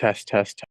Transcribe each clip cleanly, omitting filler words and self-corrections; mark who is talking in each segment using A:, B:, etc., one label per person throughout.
A: Test, test.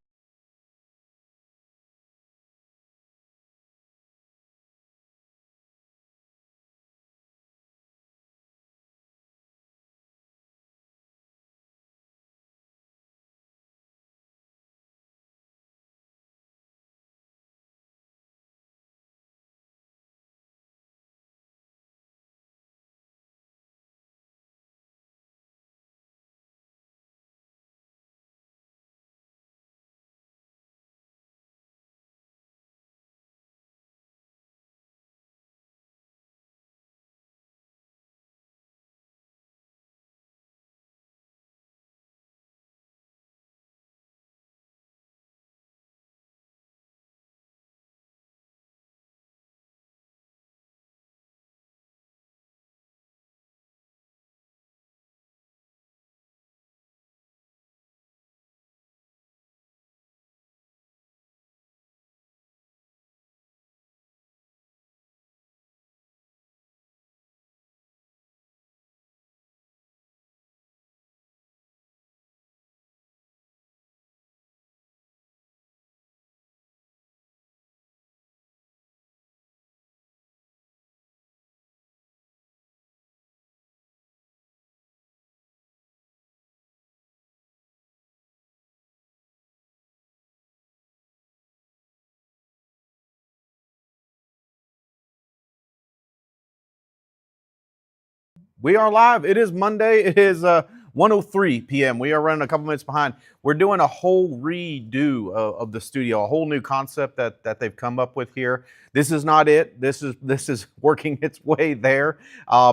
B: We are live. It is Monday. It is 1:03 p.m. We are running a couple minutes behind. We're doing a whole redo of the studio, a whole new concept that they've come up with here. This is not it. This is working its way there.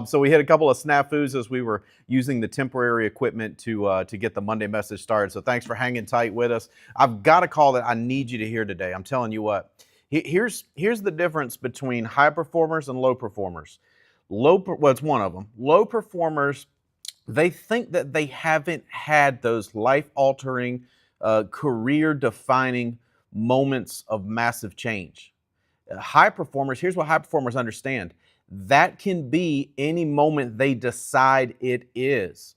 B: So we had a couple of snafus as we were using the temporary equipment to get the Monday message started. So thanks for hanging tight with us. I've got a call that I need you to hear today. I'm telling you what. Here's the difference between high performers and low performers. Well, it's one of them. Low performers, they think that they haven't had those life-altering, career-defining moments of massive change. High performers, here's what high performers understand. That can be any moment they decide it is.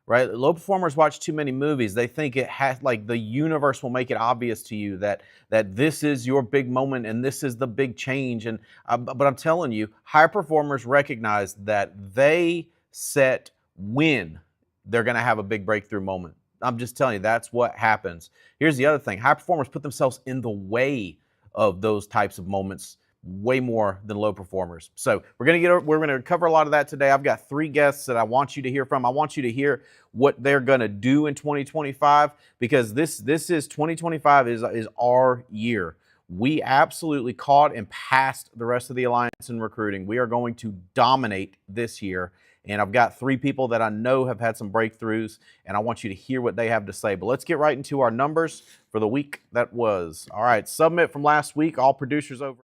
B: Right? Low performers watch too many movies. They think it has, like, the universe will make it obvious to you that this is your big moment and this is the big change. And but I'm telling you, high performers recognize that they set when they're going to have a big breakthrough moment. I'm just telling you, that's what happens. Here's the other thing: high performers put themselves in the way of those types of moments way more than low performers. So we're gonna cover a lot of that today. I've got three guests that I want you to hear from. I want you to hear what they're gonna do in 2025, because this is 2025 is our year. We absolutely caught and passed the rest of the alliance in recruiting. We are going to dominate this year. And I've got three people that I know have had some breakthroughs, and I want you to hear what they have to say. But let's get right into our numbers for the week that was. All right, submit from last week. All producers over.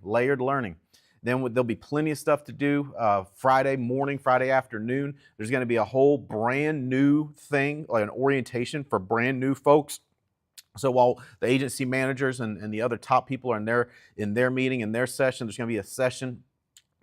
B: layered learning. Then there'll be plenty of stuff to do Friday morning, Friday afternoon. There's going to be a whole brand new thing, like an orientation for brand new folks. So while the agency managers and the other top people are in their meeting, in their session, there's going to be a session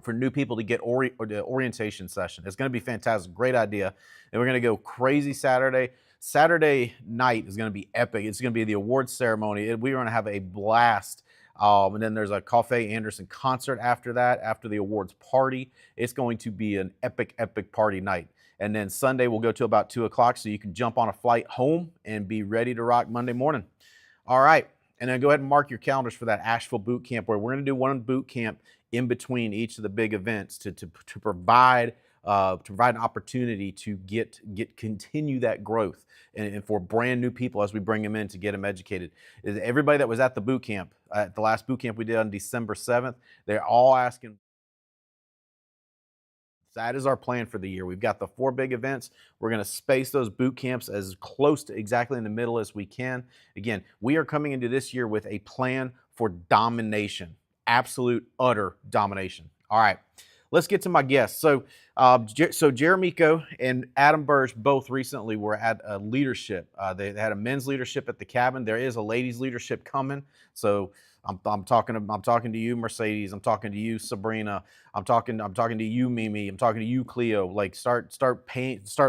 B: for new people to get the orientation session. It's going to be fantastic. Great idea. And we're going to go crazy Saturday. Saturday night is going to be epic. It's going to be the awards ceremony. We're going to have a blast. And then there's a Coffee Anderson concert after that, after the awards party. It's going to be an epic, epic party night. And then Sunday we'll go to about 2 o'clock so you can jump on a flight home and be ready to rock Monday morning. All right. And then go ahead and mark your calendars for that Asheville boot camp, where we're going to do one boot camp in between each of the big events to provide an opportunity to continue that growth and for brand new people as we bring them in to get them educated. Everybody that was at the boot camp, at the last boot camp we did on December 7th, they're all asking. That is our plan for the year. We've got the 4 big events. We're going to space those boot camps as close to exactly in the middle as we can. Again, we are coming into this year with a plan for domination, absolute, utter domination. All right, let's get to my guests. So Jeremico and Adam Burge both recently were at a leadership. They had a men's leadership at the cabin. There is a ladies leadership coming. So I'm talking to you, Mercedes. I'm talking to you, Sabrina. I'm talking to you, Mimi. I'm talking to you, Cleo. Like start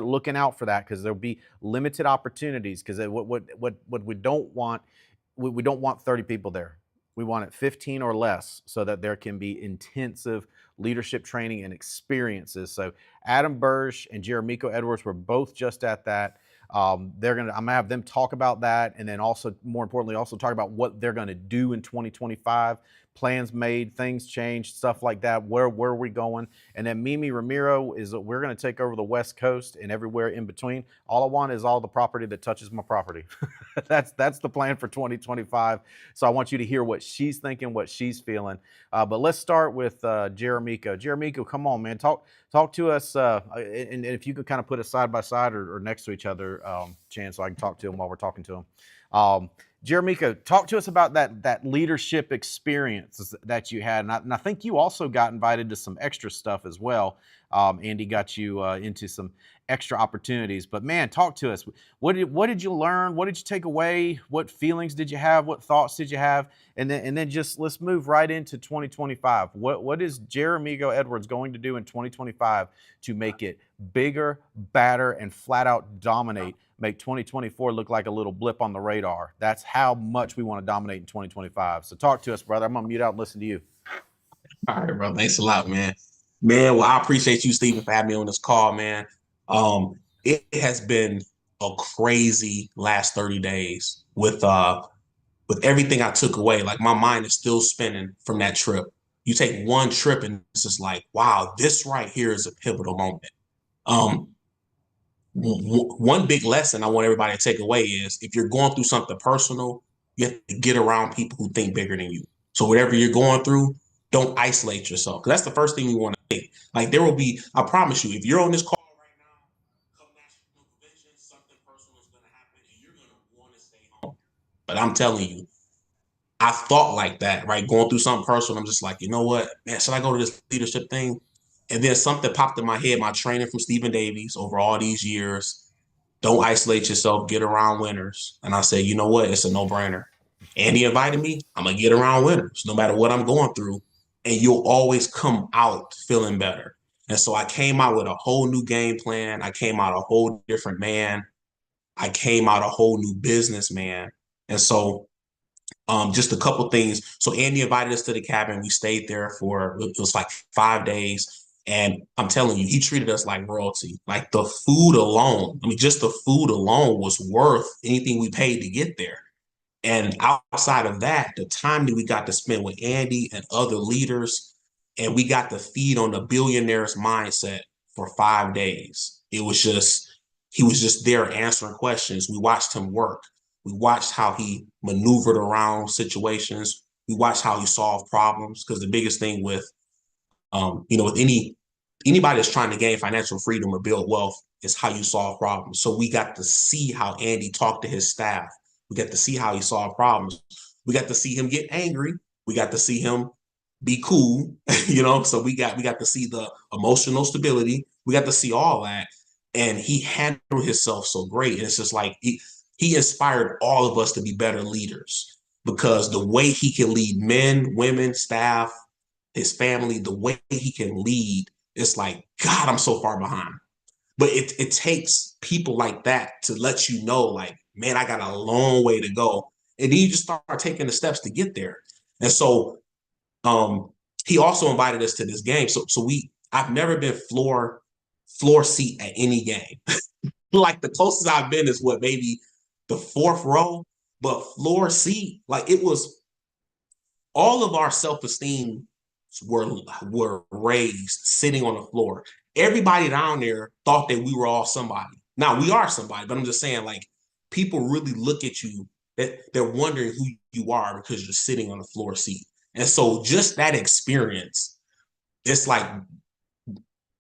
B: looking out for that, because there'll be limited opportunities. Because what we don't want, we don't want 30 people there. We want it 15 or less, so that there can be intensive leadership training and experiences. So Adam Burge and Jeremico Edwards were both just at that. I'm gonna have them talk about that, and then also, more importantly, also talk about what they're gonna do in 2025. Plans made, things changed, stuff like that. Where are we going? And then Mimi Ramiro we're gonna take over the West Coast and everywhere in between. All I want is all the property that touches my property. That's the plan for 2025. So I want you to hear what she's thinking, what she's feeling. But let's start with Jeremico. Jeremico, come on, man. Talk to us, and if you could kind of put us side by side or next to each other, Chan, so I can talk to him while we're talking to him. Jeremico, talk to us about that leadership experience that you had. And I think you also got invited to some extra stuff as well. Andy got you into some extra opportunities. But man, talk to us. What did you learn? What did you take away? What feelings did you have? What thoughts did you have? And then just let's move right into 2025. What is Jeremico Edwards going to do in 2025 to make it bigger, badder, and flat out dominate? Make 2024 look like a little blip on the radar. That's how much we want to dominate in 2025. So talk to us, brother. I'm going to mute out and listen to you.
A: All right, bro. Thanks a lot, man. Well, I appreciate you, Stephen, for having me on this call, man. It has been a crazy last 30 days with everything I took away. Like, my mind is still spinning from that trip. You take one trip and it's just like, wow, this right here is a pivotal moment. One big lesson I want everybody to take away is, if you're going through something personal, you have to get around people who think bigger than you. So whatever you're going through, don't isolate yourself, because that's the first thing we want to think. Like, there will be, I promise you, if you're on this call right now, come national convention, something personal is going to happen and you're going to want to stay home. But I'm telling you, I thought like that, right? Going through something personal, I'm just like, you know what, man, should I go to this leadership thing? And then something popped in my head, my training from Stephen Davies over all these years. Don't isolate yourself, get around winners. And I said, you know what? It's a no-brainer. Andy invited me, I'm going to get around winners no matter what I'm going through. And you'll always come out feeling better. And so I came out with a whole new game plan. I came out a whole different man. I came out a whole new businessman. And so just a couple things. So Andy invited us to the cabin. We stayed there for, it was like 5 days. And I'm telling you, he treated us like royalty. Like, the food alone, I mean, just the food alone was worth anything we paid to get there. And outside of that, the time that we got to spend with Andy and other leaders, and we got to feed on the billionaire's mindset for 5 days. It was just, he was just there answering questions. We watched him work. We watched how he maneuvered around situations. We watched how he solved problems. Because the biggest thing with, with anybody that's trying to gain financial freedom or build wealth is how you solve problems. So we got to see how Andy talked to his staff. We got to see how he solved problems. We got to see him get angry. We got to see him be cool, you know. So we got to see the emotional stability. We got to see all that, and he handled himself so great. And it's just like he inspired all of us to be better leaders because the way he can lead men, women, staff, his family, the way he can lead, it's like God, I'm so far behind. But it takes people like that to let you know, like, man, I got a long way to go. And then you just start taking the steps to get there. And so um, he also invited us to this game. So I've never been floor seat at any game. Like the closest I've been is what, maybe the fourth row, but floor seat, like it was all of our self-esteem were raised sitting on the floor. Everybody down there thought that we were all somebody. Now we are somebody, but I'm just saying, like, people really look at you, that they're wondering who you are because you're sitting on a floor seat. And so just that experience, it's like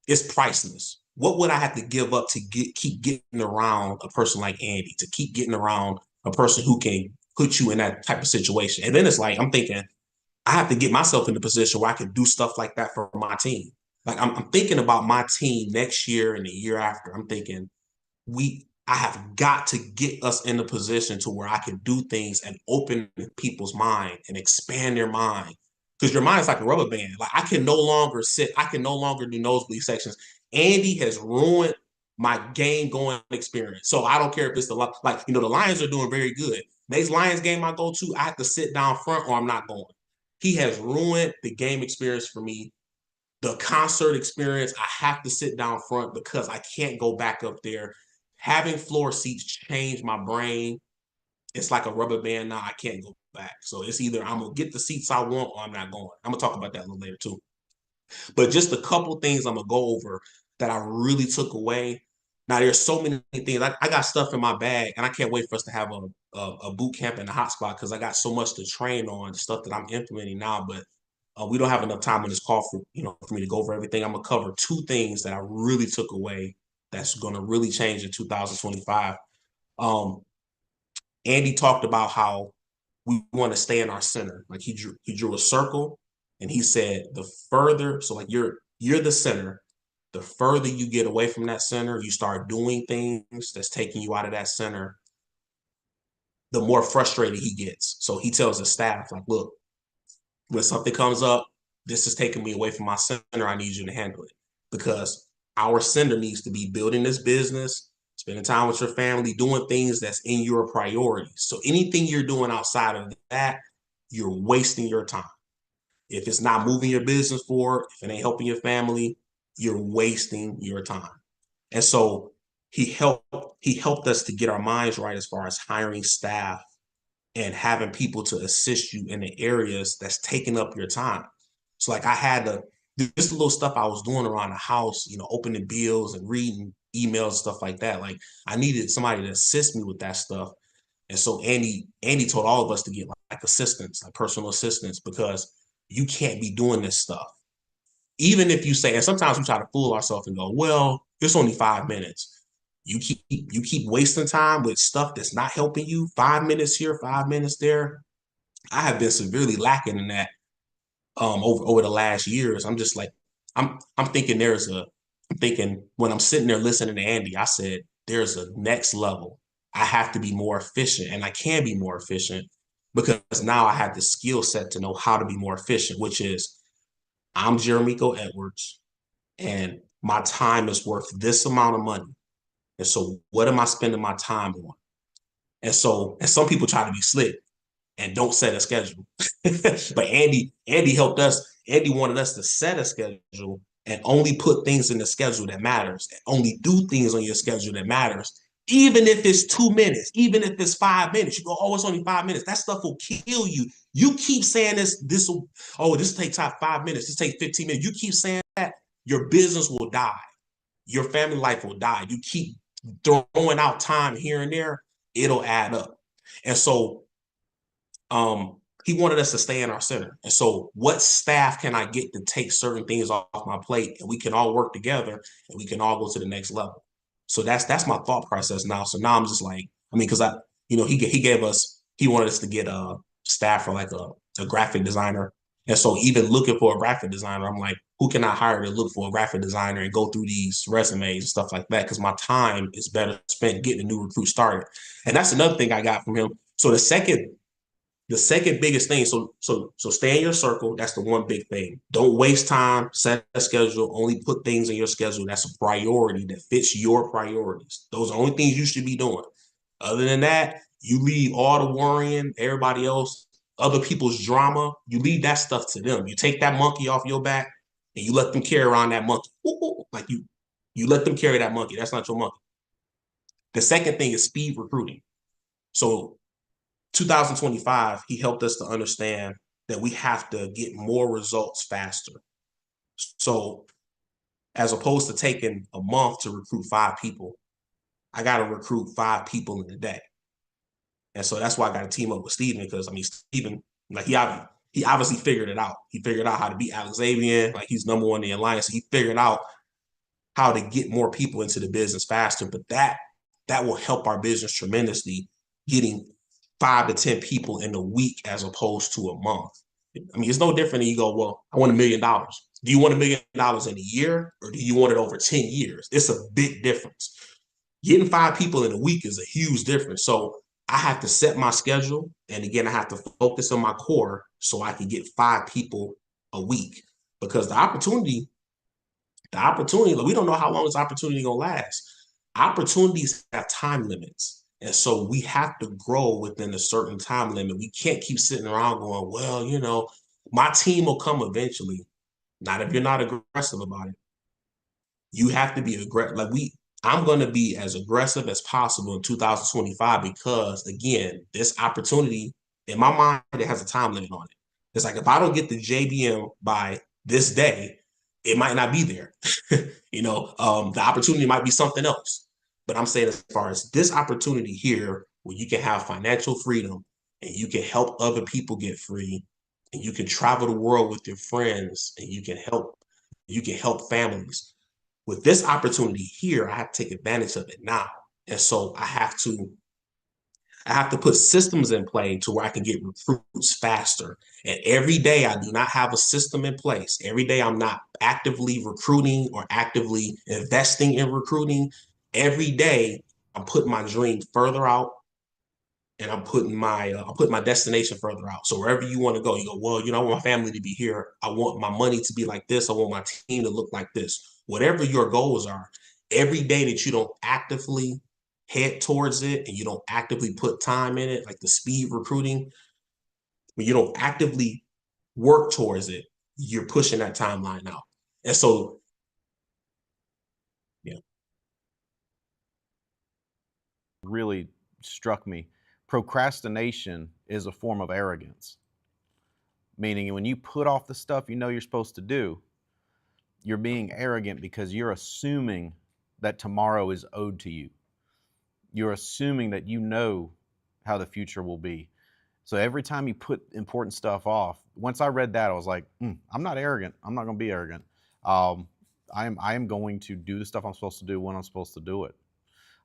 A: it's priceless. What would I have to give up to keep getting around a person like Andy, to keep getting around a person who can put you in that type of situation? And then it's like I'm thinking, I have to get myself in the position where I can do stuff like that for my team. Like I'm thinking about my team next year and the year after. I'm thinking I have got to get us in a position to where I can do things and open people's mind and expand their mind. Because your mind is like a rubber band. Like I can no longer sit, I can no longer do nosebleed sections. Andy has ruined my game going experience. So I don't care if it's like, the Lions are doing very good. Next Lions game I go to, I have to sit down front or I'm not going. He has ruined the game experience for me. The concert experience, I have to sit down front because I can't go back up there. Having floor seats changed my brain. It's like a rubber band now. I can't go back. So it's either I'm gonna get the seats I want or I'm not going. I'm gonna talk about that a little later too. But just a couple things I'm gonna go over that I really took away. Now there's so many things. I got stuff in my bag, and I can't wait for us to have a boot camp in the hotspot because I got so much to train on, stuff that I'm implementing now. But we don't have enough time on this call for me to go over everything. I'm gonna cover two things that I really took away that's gonna really change in 2025. Um, Andy talked about how we want to stay in our center. Like he drew a circle and he said the further, so like you're the center, the further you get away from that center, you start doing things that's taking you out of that center, the more frustrated he gets. So he tells his staff, like, look, when something comes up, this is taking me away from my center. I need you to handle it because our center needs to be building this business, spending time with your family, doing things that's in your priorities. So anything you're doing outside of that, you're wasting your time. If it's not moving your business forward, if it ain't helping your family, you're wasting your time. And so he helped us to get our minds right as far as hiring staff and having people to assist you in the areas that's taking up your time. So like I had to this little stuff I was doing around the house, opening bills and reading emails and stuff like that. Like I needed somebody to assist me with that stuff. And so Andy told all of us to get like assistants, like personal assistants, because you can't be doing this stuff. Even if you say, and sometimes we try to fool ourselves and go, well, it's only 5 minutes. You keep wasting time with stuff that's not helping you. 5 minutes here, 5 minutes there. I have been severely lacking in that over the last years. I'm just like, I'm thinking I'm thinking when I'm sitting there listening to Andy, I said, there's a next level. I have to be more efficient and I can be more efficient because now I have the skill set to know how to be more efficient, which is I'm Jeremico Edwards and my time is worth this amount of money. And so what am I spending my time on? And some people try to be slick and don't set a schedule. But Andy helped us. Andy wanted us to set a schedule and only put things in the schedule that matters, and only do things on your schedule that matters. Even if it's 2 minutes, even if it's 5 minutes, you go, oh, it's only 5 minutes. That stuff will kill you. You keep saying this will, oh, this takes 5 minutes, this takes 15 minutes. You keep saying that, your business will die. Your family life will die. You keep throwing out time here and there, it'll add up. And so he wanted us to stay in our center. And so what staff can I get to take certain things off my plate and we can all work together and we can all go to the next level. So that's my thought process now. So now I'm just like, because he wanted us to get a staff for like a graphic designer. And so even looking for a graphic designer, I'm like, who can I hire to look for a graphic designer and go through these resumes and stuff like that? Because my time is better spent getting a new recruit started. And that's another thing I got from him. So the second biggest thing, so stay in your circle. That's the one big thing. Don't waste time, set a schedule, only put things in your schedule that's a priority that fits your priorities. Those are the only things you should be doing. Other than that, you leave all the worrying, everybody else, other people's drama, you leave that stuff to them. You take that monkey off your back and you let them carry around that monkey. Like you let them carry that monkey. That's not your monkey. The second thing is speed recruiting. So 2025, he helped us to understand that we have to get more results faster. So as opposed to taking a month to recruit 5 people, I got to recruit 5 people in a day. And so that's why I got to team up with Steven because, I mean, Steven, like he obviously figured it out. He figured out how to beat Alex Avian. Like he's number one in the alliance. So he figured out how to get more people into the business faster. But that will help our business tremendously, getting 5 to 10 people in a week as opposed to a month. I mean, it's no different than you go, well, I want $1 million. Do you want $1 million in a year or do you want it over 10 years? It's a big difference. Getting 5 people in a week is a huge difference. So I have to set my schedule. And again, I have to focus on my core so I can get 5 people a week because the opportunity, we don't know how long this opportunity gonna last. Opportunities have time limits. And so we have to grow within a certain time limit. We can't keep sitting around going, well, my team will come eventually. Not if you're not aggressive about it. You have to be aggressive. I'm going to be as aggressive as possible in 2025 because, again, this opportunity in my mind, it has a time limit on it. It's like if I don't get the JBM by this day, it might not be there. The opportunity might be something else. But I'm saying as far as this opportunity here, where you can have financial freedom and you can help other people get free and you can travel the world with your friends and you can help families with this opportunity here, I have to take advantage of it now. And so I have to put systems in play to where I can get recruits faster. And every day I do not have a system in place. Every day I'm not actively recruiting or actively investing in recruiting. Every day I'm putting my dream further out and I'm putting my destination further out. So wherever you want to go, you go, well, I want my family to be here. I want my money to be like this. I want my team to look like this. Whatever your goals are, every day that you don't actively head towards it and you don't actively put time in it, like the speed recruiting, when you don't actively work towards it, you're pushing that timeline out. And so, yeah.
B: Really struck me. Procrastination is a form of arrogance, meaning when you put off the stuff you know you're supposed to do, you're being arrogant because you're assuming that tomorrow is owed to you. You're assuming that you know how the future will be. So every time you put important stuff off, once I read that, I was like, I'm not arrogant. I'm not going to be arrogant. I am going to do the stuff I'm supposed to do when I'm supposed to do it.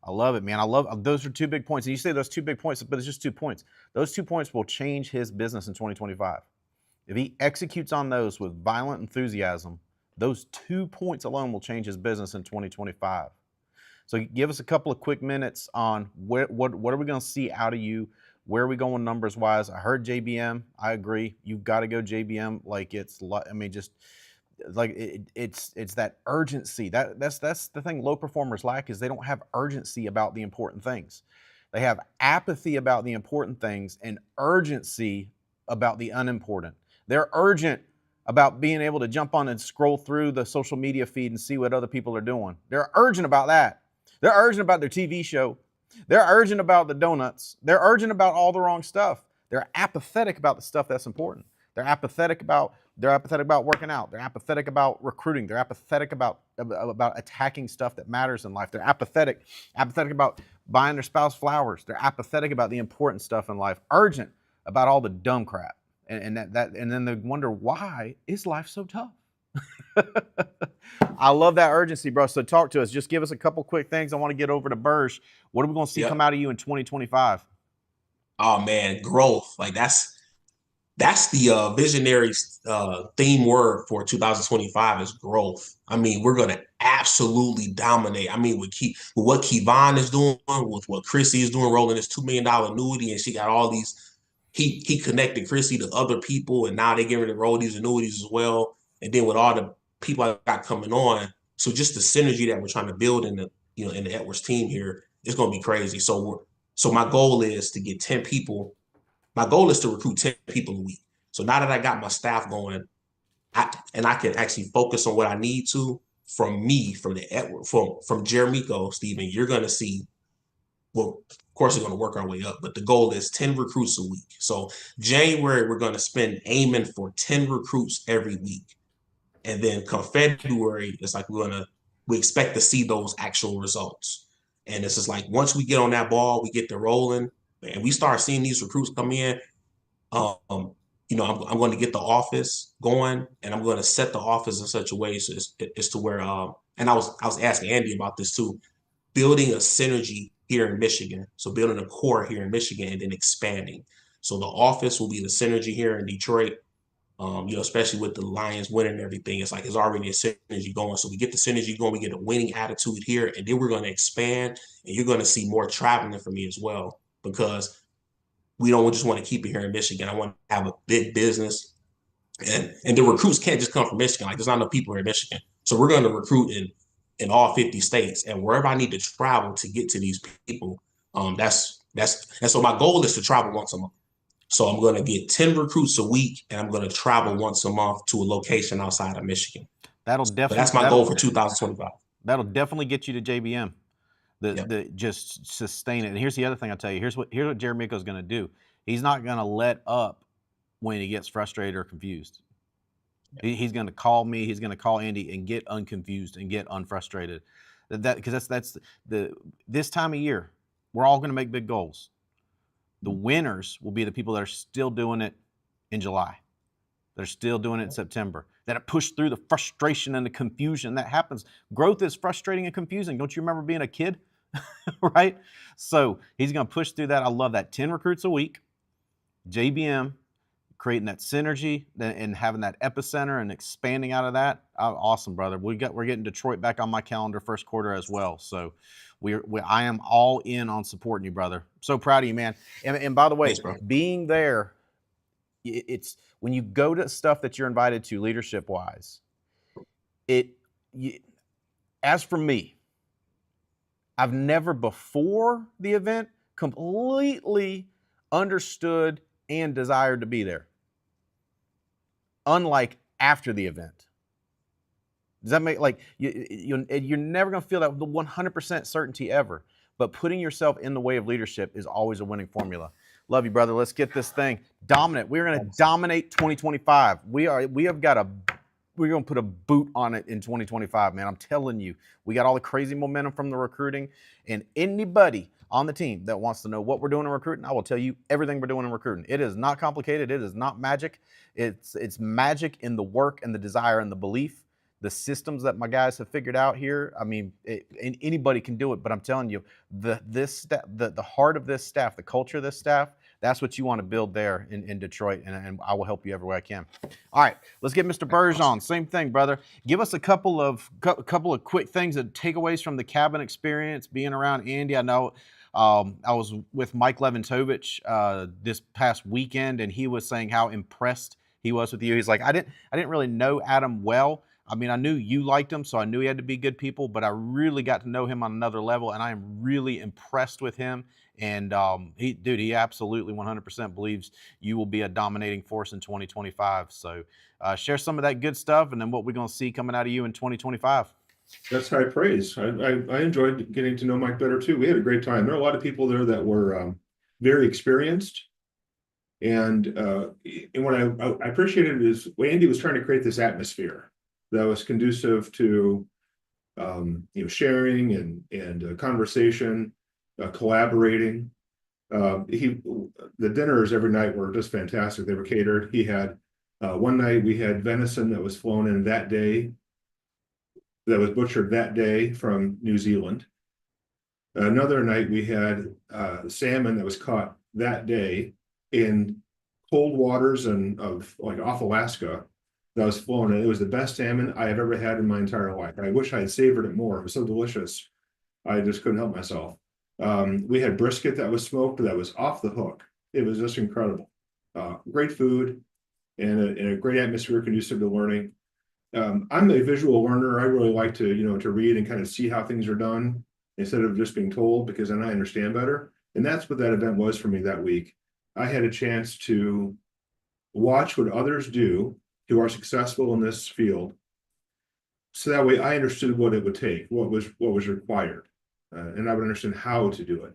B: I love it, man. Those are 2 big points. And you say those 2 big points, but it's just 2 points. Those 2 points will change his business in 2025. If he executes on those with violent enthusiasm, those 2 points alone will change his business in 2025. So give us a couple of quick minutes on what are we going to see out of you? Where are we going numbers wise? I heard JBM. I agree. You've got to go JBM. It's that urgency. That's the thing low performers lack is they don't have urgency about the important things. They have apathy about the important things and urgency about the unimportant. They're urgent about being able to jump on and scroll through the social media feed and see what other people are doing. They're urgent about that. They're urgent about their TV show. They're urgent about the donuts. They're urgent about all the wrong stuff. They're apathetic about the stuff that's important. They're apathetic about working out. They're apathetic about recruiting. They're apathetic about attacking stuff that matters in life. They're apathetic about buying their spouse flowers. They're apathetic about the important stuff in life. Urgent about all the dumb crap. And then they wonder, why is life so tough? I love that urgency, bro. So talk to us. Just give us a couple quick things. I want to get over to Burge. What are we going to see come out of you in 2025?
A: Oh man, growth. Like That's the visionary theme word for 2025 is growth. I mean, we're going to absolutely dominate. I mean, with what Kevon is doing, with what Chrissy is doing, rolling this $2 million annuity, and she got all these. He connected Chrissy to other people, and now they get ready to roll these annuities as well. And then with all the people I got coming on, so just the synergy that we're trying to build in the in the Edwards team here is going to be crazy. So my goal is to get 10 people. My goal is to recruit 10 people a week. So now that I got my staff going, I can actually focus on what I need to from me, from the Edward, from Jeremico, Stephen, you're gonna see, well, of course we're gonna work our way up, but the goal is 10 recruits a week. So January, we're gonna spend aiming for 10 recruits every week. And then come February, it's like we expect to see those actual results. And it's just like once we get on that ball, we get the rolling, and we start seeing these recruits come in, um, I'm going to get the office going, and I'm going to set the office in such a way so it's to where, and I was asking Andy about this too, building a synergy here in Michigan. So building a core here in Michigan and then expanding. So the office will be the synergy here in Detroit. Especially with the Lions winning and everything, it's like it's already a synergy going. So we get the synergy going, we get a winning attitude here, and then we're going to expand, and you're going to see more traveling for me as well because we don't just want to keep it here in Michigan. I want to have a big business, and the recruits can't just come from Michigan. Like there's not enough people here in Michigan, so we're going to recruit in all 50 states, and wherever I need to travel to get to these people. That's and so my goal is to travel once a month. So I'm going to get 10 recruits a week, and I'm going to travel once a month to a location outside of Michigan.
B: That'll
A: But that's
B: definitely
A: my goal for 2025.
B: that'll definitely get you to JBM.
A: Yep.
B: The just sustain it. And here's the other thing I'll tell you. Here's what Jeremy is going to do. He's not going to let up when he gets frustrated or confused. He's going to call me. He's going to call Andy and get unconfused and get unfrustrated. Because that's the this time of year, we're all going to make big goals. The winners will be the people that are still doing it in July. They're still doing it in September. That have pushed through the frustration and the confusion that happens. Growth is frustrating and confusing. Don't you remember being a kid? Right? So he's going to push through that. I love that. 10 recruits a week, JBM, creating that synergy and having that epicenter and expanding out of that. Awesome, brother. We're getting Detroit back on my calendar first quarter as well. So I am all in on supporting you, brother. So proud of you, man. And by the way,
A: Thanks,
B: being there, it's when you go to stuff that you're invited to leadership wise, as for me, I've never before the event completely understood and desired to be there. Unlike after the event. Does that make you're never going to feel that the 100% certainty ever, but putting yourself in the way of leadership is always a winning formula. Love you, brother. Let's get this thing dominant. We're going to dominate 2025. We're going to put a boot on it in 2025, man. I'm telling you, we got all the crazy momentum from the recruiting, and anybody on the team that wants to know what we're doing in recruiting, I will tell you everything we're doing in recruiting. It is not complicated. It is not magic. It's magic in the work and the desire and the belief, the systems that my guys have figured out here. I mean, anybody can do it, but I'm telling you, the heart of this staff, the culture of this staff, that's what you want to build there in Detroit, and I will help you every way I can. All right, let's get Mr. Burge on. Same thing, brother. Give us a couple of quick things that takeaways from the cabin experience, being around Andy. I know I was with Mike Leventovich this past weekend, and he was saying how impressed he was with you. He's like, I didn't really know Adam well. I mean, I knew you liked him, so I knew he had to be good people, but I really got to know him on another level, and I am really impressed with him. And he absolutely 100% believes you will be a dominating force in 2025. So share some of that good stuff, and then what we're going to see coming out of you in 2025.
C: That's high praise. I enjoyed getting to know Mike better too. We had a great time. There are a lot of people there that were very experienced. And what I appreciated is Andy was trying to create this atmosphere that was conducive to sharing and conversation, collaborating. The dinners every night were just fantastic. They were catered. He had one night we had venison that was flown in that day, that was butchered that day from New Zealand. Another night we had salmon that was caught that day in cold waters and of like off Alaska that was flown, and it was the best salmon I have ever had in my entire life. I wish I had savored it more. It was so delicious. I just couldn't help myself. We had brisket that was smoked that was off the hook. It was just incredible. Great food and a great atmosphere conducive to learning. I'm a visual learner. I really like to read and kind of see how things are done instead of just being told, because then I understand better. And that's what that event was for me that week. I had a chance to watch what others do who are successful in this field. So that way I understood what it would take, what was required, and I would understand how to do it.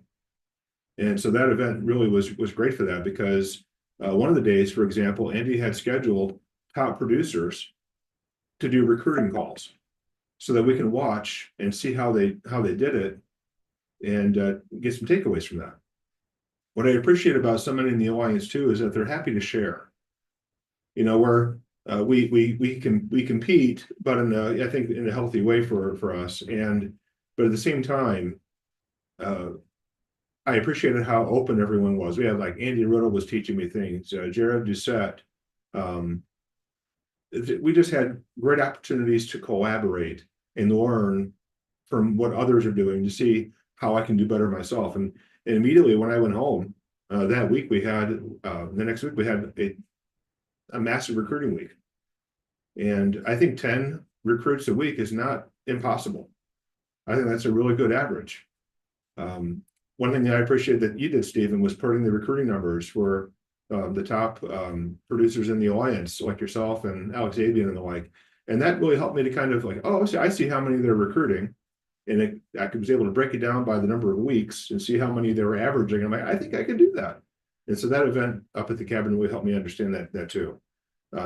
C: And so that event really was great for that, because one of the days, for example, Andy had scheduled top producers to do recruiting calls so that we can watch and see how they did it and get some takeaways from that. What I appreciate about somebody in the alliance too is that they're happy to share. Where we compete, but I think in a healthy way for us. But at the same time, I appreciated how open everyone was. We had like Andy Riddle was teaching me things, Jared Doucette. We just had great opportunities to collaborate and learn from what others are doing to see how I can do better myself. And immediately when I went home that week, the next week we had a massive recruiting week. And I think 10 recruits a week is not impossible. I think that's a really good average. One thing that I appreciate that you did, Stephen, was putting the recruiting numbers for the top producers in the alliance, like yourself and Alex Abian and the like. And that really helped me to kind of like, oh, I see how many they're recruiting. And I was able to break it down by the number of weeks and see how many they were averaging. I'm like, I think I can do that. And so that event up at the cabin really helped me understand that too.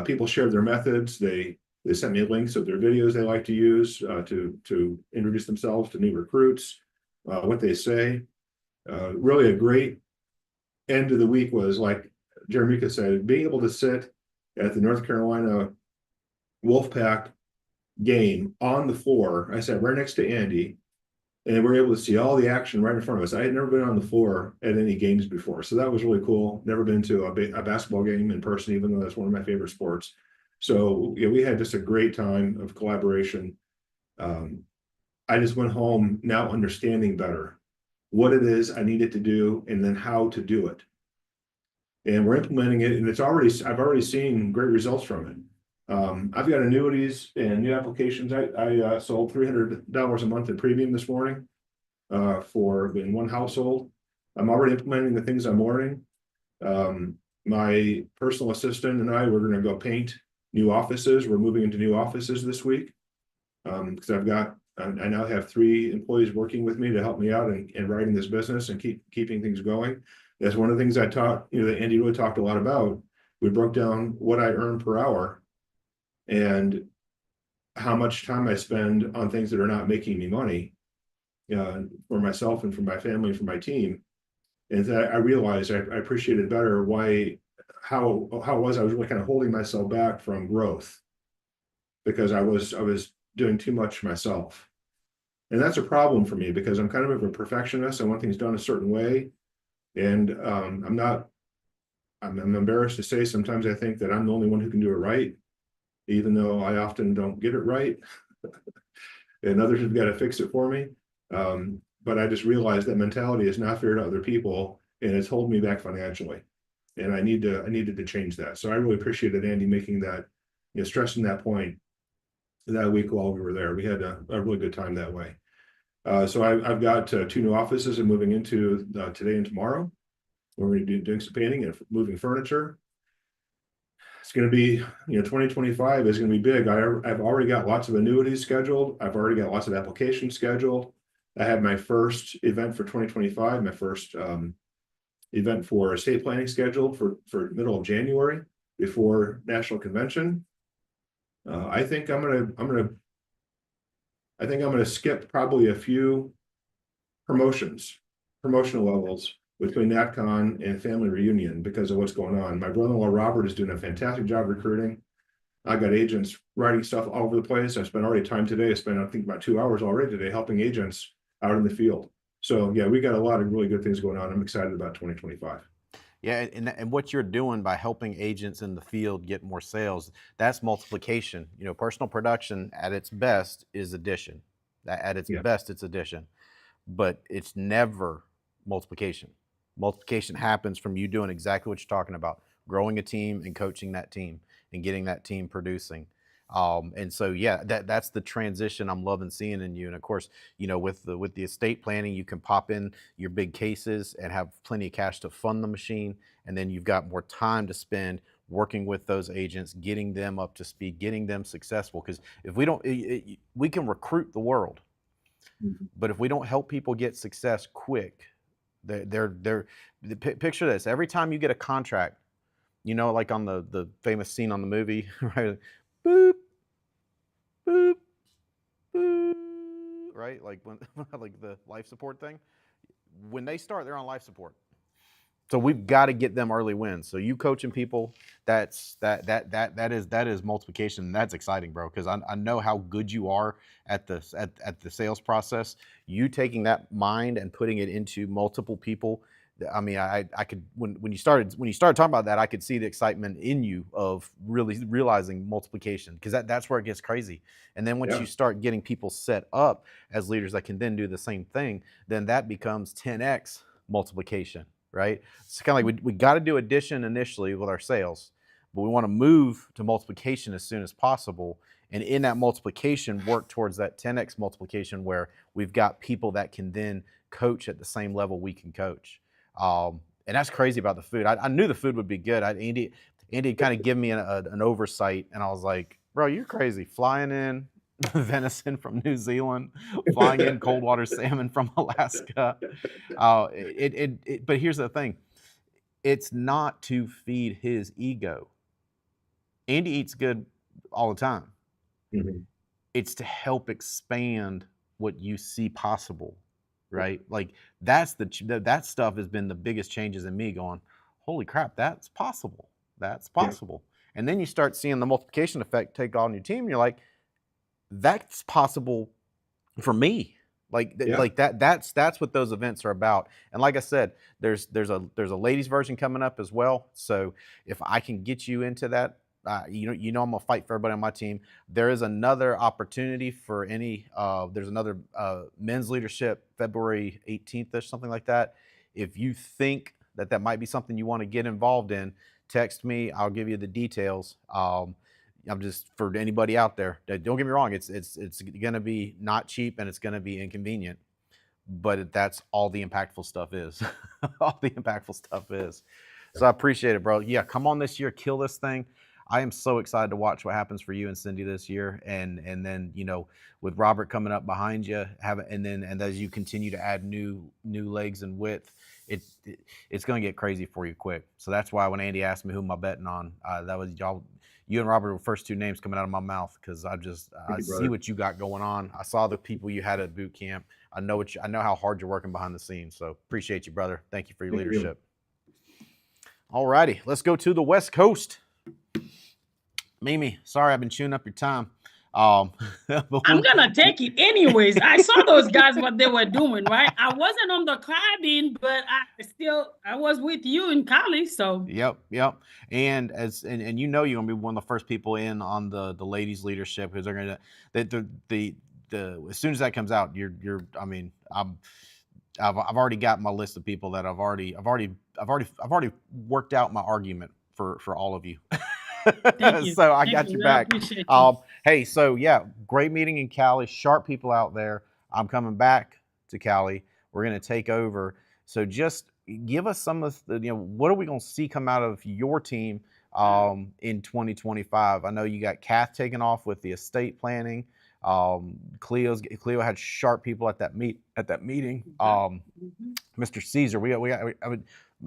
C: People shared their methods. They sent me links of their videos they like to use to introduce themselves to new recruits, what they say. Really a great end of the week was, like Jeremica said, being able to sit at the North Carolina Wolfpack game on the floor. I sat right next to Andy, and we were able to see all the action right in front of us. I had never been on the floor at any games before, so that was really cool. Never been to a basketball game in person, even though that's one of my favorite sports. So we had just a great time of collaboration. I just went home now understanding better what it is I needed to do and then how to do it. And we're implementing it, and I've already seen great results from it. I've got annuities and new applications. I sold $300 a month in premium this morning in one household. I'm already implementing the things I'm learning. My personal assistant and we're going to go paint new offices. We're moving into new offices this week because I now have 3 employees working with me to help me out in writing this business and keeping things going. That's one of the things I taught, that Andy really talked a lot about. We broke down what I earn per hour and how much time I spend on things that are not making me money for myself and for my family and for my team. And that I realized I appreciated better how it was I was really kind of holding myself back from growth because I was doing too much myself. And that's a problem for me because I'm kind of a perfectionist. I want things done a certain way. And I'm embarrassed to say sometimes I think that I'm the only one who can do it right, even though I often don't get it right. And others have got to fix it for me. But I just realized that mentality is not fair to other people, and it's holding me back financially. And I needed to change that. So I really appreciated Andy making that, stressing that point that week while we were there. We had a really good time that way. So I've got 2 new offices I'm moving into today and tomorrow. We're going to be doing some painting and moving furniture. It's going to be, 2025 is going to be big. I've already got lots of annuities scheduled. I've already got lots of applications scheduled. I have my first event for 2025, my first event for estate planning scheduled for middle of January before National Convention. I think I'm gonna skip probably a few promotional levels between NatCon and Family Reunion because of what's going on. My brother-in-law Robert is doing a fantastic job recruiting. I got agents writing stuff all over the place. I spent already time today. I spent, I think, about 2 hours already today helping agents out in the field. So yeah, we got a lot of really good things going on. I'm excited about 2025.
B: Yeah, and what you're doing by helping agents in the field get more sales, that's multiplication. You know, personal production at its best is addition. At its
C: Yeah.
B: best, it's addition, but it's never multiplication. Multiplication happens from you doing exactly what you're talking about, growing a team and coaching that team and getting that team producing. And so, yeah, that's the transition I'm loving seeing in you. And of course, you know, with the estate planning, you can pop in your big cases and have plenty of cash to fund the machine, and then you've got more time to spend working with those agents, getting them up to speed, getting them successful. Because if we don't, we can recruit the world, but if we don't help people get success quick, picture this: every time you get a contract, you know, like on the famous scene on the movie, right? Boop, boop, boop, right? Like when like the life support thing. When they start, they're on life support. So we've got to get them early wins. So you coaching people, that is multiplication. And that's exciting, bro, because I know how good you are at the sales process. You taking that mind and putting it into multiple people. I mean, I could when you started talking about that, I could see the excitement in you of really realizing multiplication, because that's where it gets crazy. And then once you start getting people set up as leaders that can then do the same thing, then that becomes 10x multiplication, right? It's kind of like we got to do addition initially with our sales, but we want to move to multiplication as soon as possible. And in that multiplication, work towards that 10x multiplication where we've got people that can then coach at the same level we can coach. And that's crazy about the food. I knew the food would be good. Andy kind of give me an oversight, and I was like, bro, you're crazy. Flying in venison from New Zealand, flying in cold water salmon from Alaska. But here's the thing. It's not to feed his ego. Andy eats good all the time.
C: Mm-hmm.
B: It's to help expand what you see possible, right? Like that stuff has been the biggest changes in me going, holy crap, that's possible. That's possible. Yeah. And then you start seeing the multiplication effect take on your team. And you're like, that's possible for me. Like that's what those events are about. And like I said, there's a ladies version coming up as well. So if I can get you into that, you know I'm gonna fight for everybody on my team. There is another opportunity for any. There's another men's leadership February 18th or something like that. If you think that might be something you want to get involved in, text me. I'll give you the details. I'm just, for anybody out there, don't get me wrong, it's going to be not cheap and it's going to be inconvenient, but that's all the impactful stuff is. All the impactful stuff is. So I appreciate it, bro. Yeah, come on this year, kill this thing. I am so excited to watch what happens for you and Cindy this year, and then, you know, with Robert coming up behind you, and as you continue to add new legs and width, it's going to get crazy for you quick. So that's why when Andy asked me who am I betting on, that was y'all. You and Robert were the first two names coming out of my mouth, because I see what you got going on. I saw the people you had at boot camp. I know how hard you're working behind the scenes. So appreciate you, brother. Thank you for your leadership. All righty, let's go to the West Coast. Mimi, sorry I've been chewing up your time.
D: I'm gonna take it anyways. I saw those guys what they were doing, right? I wasn't on the cabin, but I was with you in Cali. So
B: yep. And you know you're gonna be one of the first people in on the ladies leadership, because they're gonna the as soon as that comes out, I mean, I've already got my list of people that I've already worked out my argument for all of you. So I got you back. Hey, so yeah, great meeting in Cali. Sharp people out there. I'm coming back to Cali. We're going to take over. So just give us some of the, what are we going to see come out of your team in 2025? I know you got Kath taking off with the estate planning. Cleo had sharp people at that meeting. Mr. Caesar,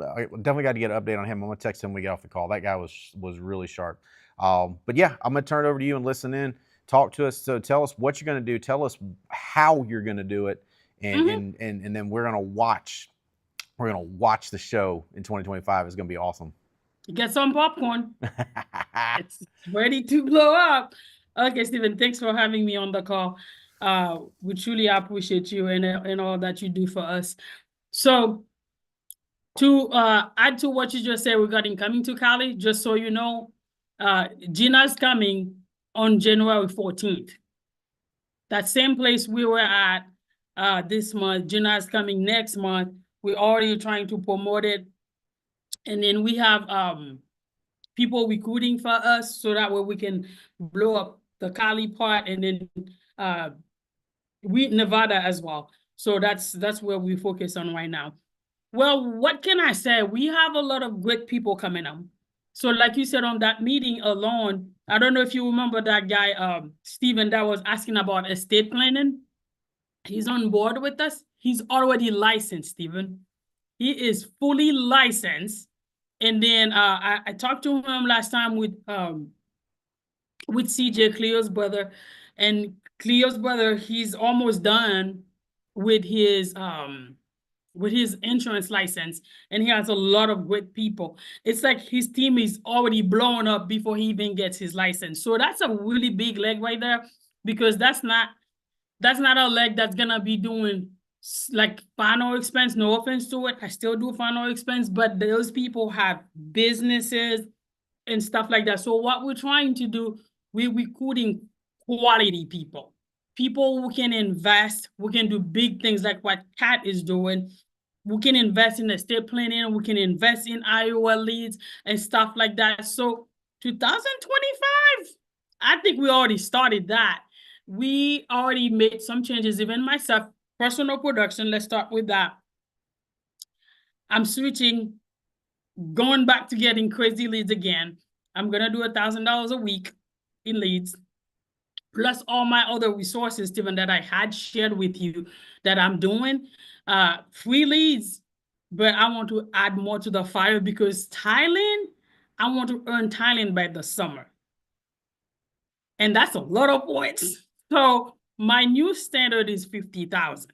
B: I definitely got to get an update on him. I'm gonna text him when we get off the call. That guy was really sharp. But yeah, I'm gonna turn it over to you and listen in. Talk to us. So tell us what you're gonna do. Tell us how you're gonna do it, and then we're gonna watch. We're gonna watch the show in 2025. It's gonna be awesome.
D: Get some popcorn. It's ready to blow up. Okay, Stephen, thanks for having me on the call. We truly appreciate you and all that you do for us. So To add to what you just said regarding coming to Cali, just so you know, Gina's coming on January 14th. That same place we were at this month, Gina's coming next month. We're already trying to promote it. And then we have people recruiting for us so that way we can blow up the Cali part, and then Nevada as well. So that's where we focus on right now. Well, what can I say? We have a lot of great people coming up. So like you said on that meeting alone, I don't know if you remember that guy, Steven, that was asking about estate planning. He's on board with us. He's already licensed, Steven. He is fully licensed. And then I talked to him last time with CJ, Cleo's brother. And Cleo's brother, he's almost done with his insurance license, and he has a lot of great people. It's like his team is already blown up before he even gets his license. So that's a really big leg right there, because that's not a leg that's gonna be doing like final expense. No offense to it, I still do final expense, but those people have businesses and stuff like that. So what we're trying to do, we're recruiting quality people who can invest, who can do big things like what Kat is doing. We can invest in estate planning, we can invest in Iowa leads and stuff like that. So 2025, I think we already started that. We already made some changes, even myself, personal production. Let's start with that. I'm switching, going back to getting crazy leads again. I'm going to do $1,000 a week in leads, plus all my other resources, Steven, that I had shared with you that I'm doing. Free leads, but I want to add more to the fire, because Thailand, I want to earn Thailand by the summer. And that's a lot of points. So my new standard is 50,000.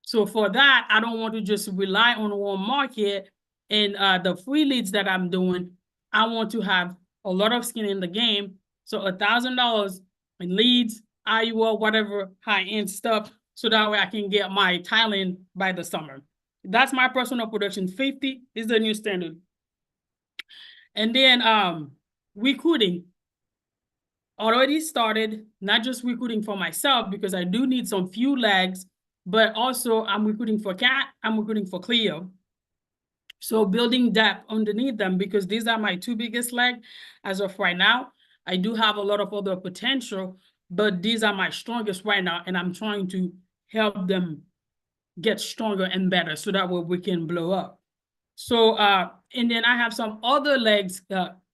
D: So for that, I don't want to just rely on one market. And the free leads that I'm doing, I want to have a lot of skin in the game. So $1,000 in leads, Iowa, whatever high-end stuff, so that way I can get my Thailand by the summer. That's my personal production. 50 is the new standard. And then recruiting. Already started, not just recruiting for myself, because I do need some few legs, but also I'm recruiting for Kat, I'm recruiting for Cleo. So building depth underneath them, because these are my two biggest legs as of right now. I do have a lot of other potential, but these are my strongest right now, and I'm trying to help them get stronger and better so that way we can blow up. So, and then I have some other legs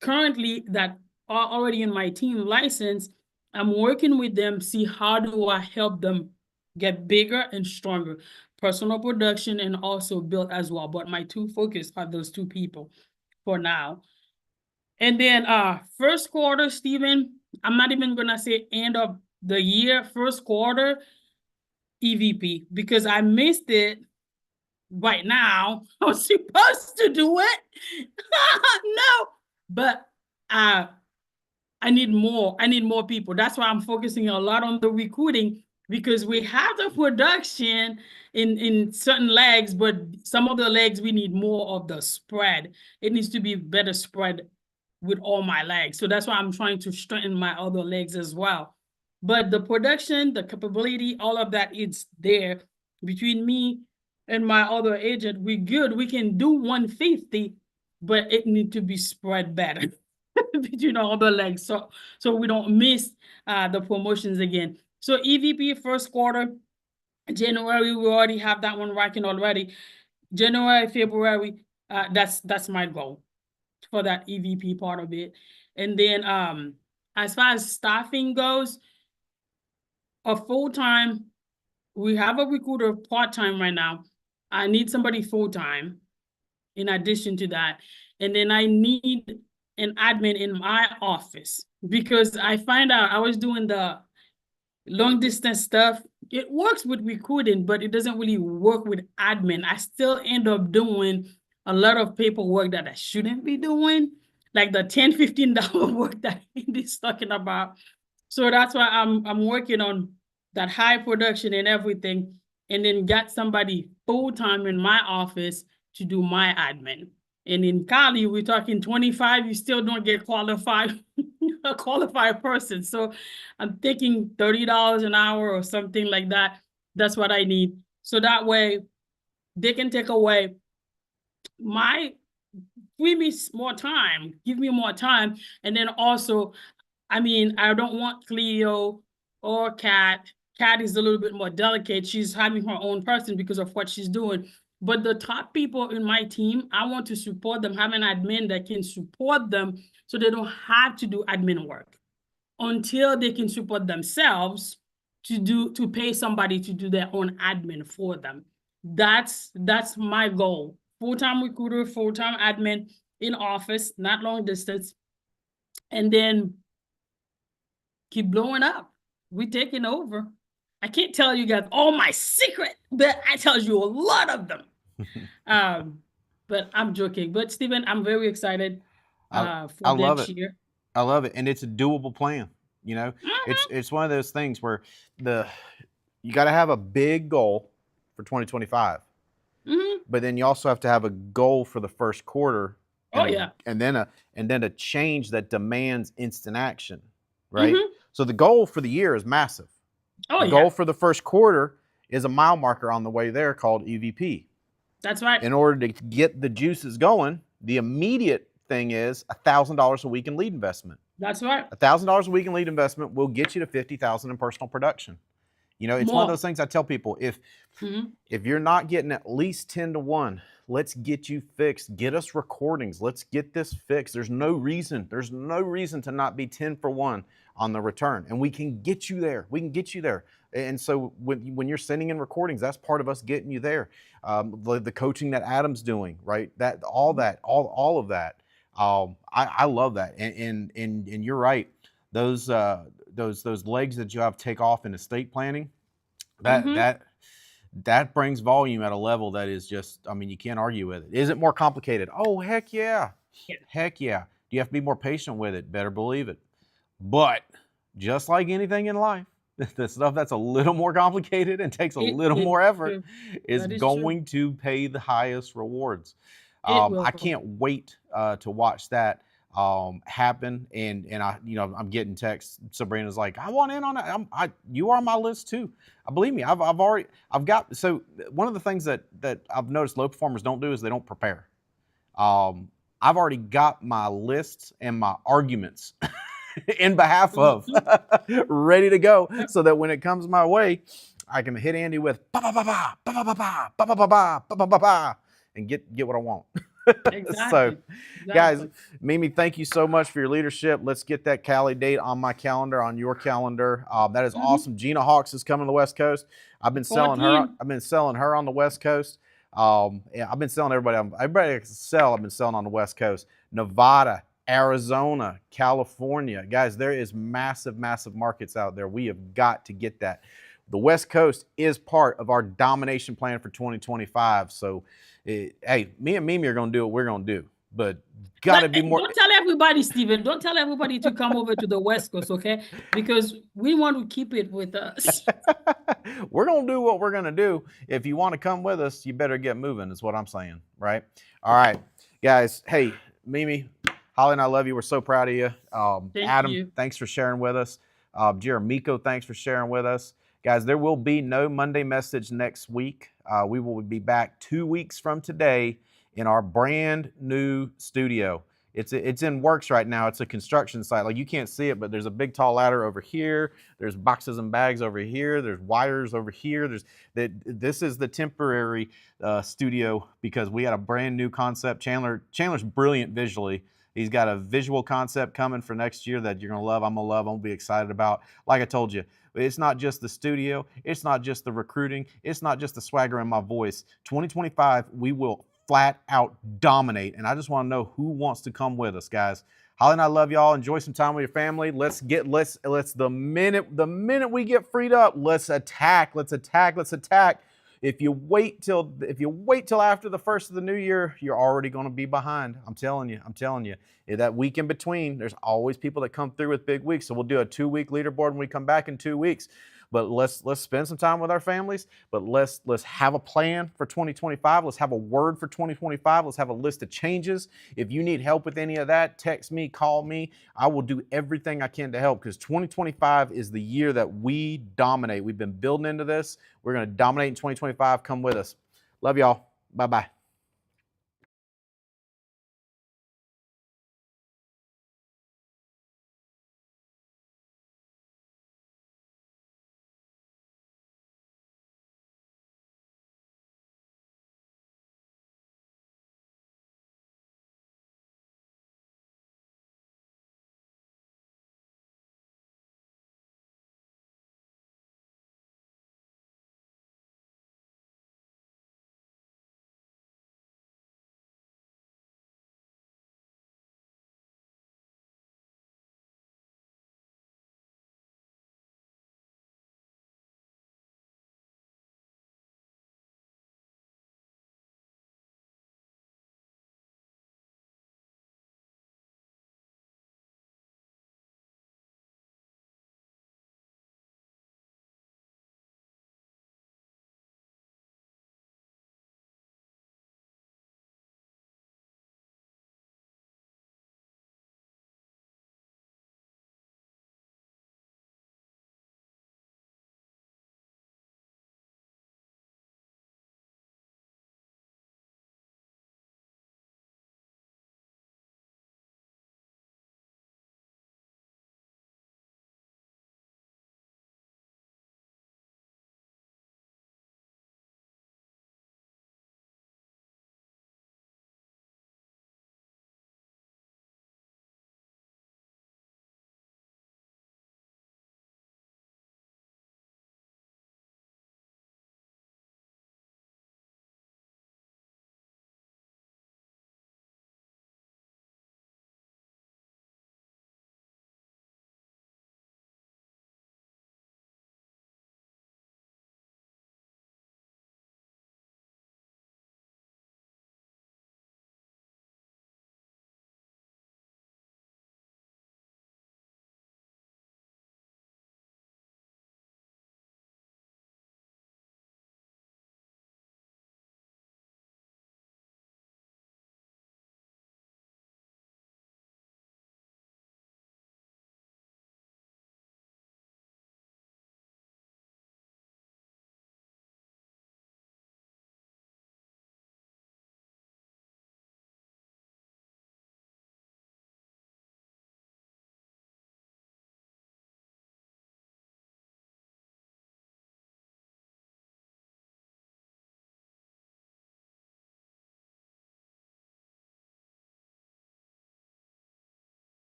D: currently that are already in my team license. I'm working with them, see how do I help them get bigger and stronger, personal production and also build as well. But my two focus are those two people for now. And then first quarter, Steven, I'm not even gonna say end of the year, first quarter EVP, because I missed it right now. I was supposed to do it. No, but I need more. I need more people. That's why I'm focusing a lot on the recruiting, because we have the production in certain legs, but some of the legs we need more of the spread. It needs to be better spread with all my legs. So that's why I'm trying to strengthen my other legs as well. But the production, the capability, all of that, it's there. Between me and my other agent, we're good. We can do 150, but it needs to be spread better between all the legs, so we don't miss the promotions again. So EVP first quarter, January, we already have that one rocking already. January, February, that's my goal for that EVP part of it. And then as far as staffing goes, a full-time, we have a recruiter part-time right now. I need somebody full-time in addition to that. And then I need an admin in my office, because I find out I was doing the long distance stuff. It works with recruiting, but it doesn't really work with admin. I still end up doing a lot of paperwork that I shouldn't be doing, like the $10, $15 work that Indy's talking about. So that's why I'm working on that high production and everything, and then got somebody full-time in my office to do my admin. And in Cali, we're talking 25, you still don't get qualified, a qualified person. So I'm thinking $30 an hour or something like that. That's what I need. So that way they can take away my, give me more time, give me more time. And then also, I mean, I don't want Cleo or Kat. Kat is a little bit more delicate. She's having her own person because of what she's doing. But the top people in my team, I want to support them, have an admin that can support them so they don't have to do admin work until they can support themselves to pay somebody to do their own admin for them. That's my goal. Full-time recruiter, full-time admin in office, not long distance. And then keep blowing up. We taking over. I can't tell you guys all my secret, but I tell you a lot of them. But I'm joking. But Stephen, I'm very excited
B: I
D: for
B: love
D: next
B: it.
D: year.
B: I love it, and it's a doable plan. You know, it's one of those things where you got to have a big goal for 2025, but then you also have to have a goal for the first quarter. And and then a change that demands instant action, right? So the goal for the year is massive. The goal for the first quarter is a mile marker on the way there called EVP.
D: That's right.
B: In order to get the juices going, the immediate thing is $1,000 a week in lead investment.
D: That's right.
B: $1,000 a week in lead investment will get you to 50,000 in personal production. You know, it's one of those things I tell people, if you're not getting at least 10 to 1, let's get you fixed. Get us recordings. Let's get this fixed. There's no reason to not be 10 for 1 on the return. And we can get you there. We can get you there. And so when you're sending in recordings, that's part of us getting you there. The coaching that Adam's doing, right? All of that. I love that. And you're right. Those legs that you have to take off in estate planning, that brings volume at a level that is just, I mean, you can't argue with it. Is it more complicated? Oh, heck yeah. Heck yeah. Do you have to be more patient with it? Better believe it. But just like anything in life, the stuff that's a little more complicated and takes a little more effort is going to pay the highest rewards. I can't wait to watch that happen. And I'm getting texts. Sabrina's like, I want in on that. You are on my list too. Believe me, I've got, so one of the things that I've noticed low performers don't do is they don't prepare. I've already got my lists and my arguments in behalf of ready to go, so that when it comes my way, I can hit Andy with ba ba ba ba ba ba ba ba ba ba ba ba ba ba and get what I want. So, guys, Mimi, thank you so much for your leadership. Let's get that Cali date on my calendar, on your calendar. That is awesome. Gina Hawks is coming to the West Coast. I've been selling her. I've been selling her on the West Coast. I've been selling everybody I can sell. I've been selling on the West Coast, Nevada, Arizona, California. Guys, there is massive markets out there. We have got to get that. The West Coast is part of our domination plan for 2025. So, hey, me and Mimi are going to do what we're going to do. But got to be more.
D: Don't tell everybody, Stephen. Don't tell everybody to come over to the West Coast, okay? Because we want to keep it with us.
B: We're going to do what we're going to do. If you want to come with us, you better get moving, is what I'm saying, right? All right, guys. Hey, Mimi, Holly and I love you. We're so proud of you. Adam, thanks for sharing with us. Jeremico, thanks for sharing with us. Guys, there will be no Monday message next week. We will be back 2 weeks from today in our brand new studio. It's in works right now. It's a construction site. Like, you can't see it, but there's a big tall ladder over here. There's boxes and bags over here. There's wires over here. This is the temporary studio because we had a brand new concept. Chandler's brilliant visually. He's got a visual concept coming for next year that you're going to love. I'm going to love. I'm going to be excited about. Like I told you, it's not just the studio. It's not just the recruiting. It's not just the swagger in my voice. 2025, we will flat out dominate. And I just want to know who wants to come with us, guys. Holly and I love y'all. Enjoy some time with your family. Let's the minute we get freed up, let's attack. If you wait till after the first of the new year, you're already going to be behind. I'm telling you. That week in between, there's always people that come through with big weeks. So we'll do a 2-week leaderboard when we come back in 2 weeks. but let's spend some time with our families. But let's have a plan for 2025. Let's have a word for 2025. Let's have a list of changes. If you need help with any of that, text me, call me. I will do everything I can to help, because 2025 is the year that we dominate. We've been building into this. We're going to dominate in 2025. Come with us. Love y'all. Bye-bye.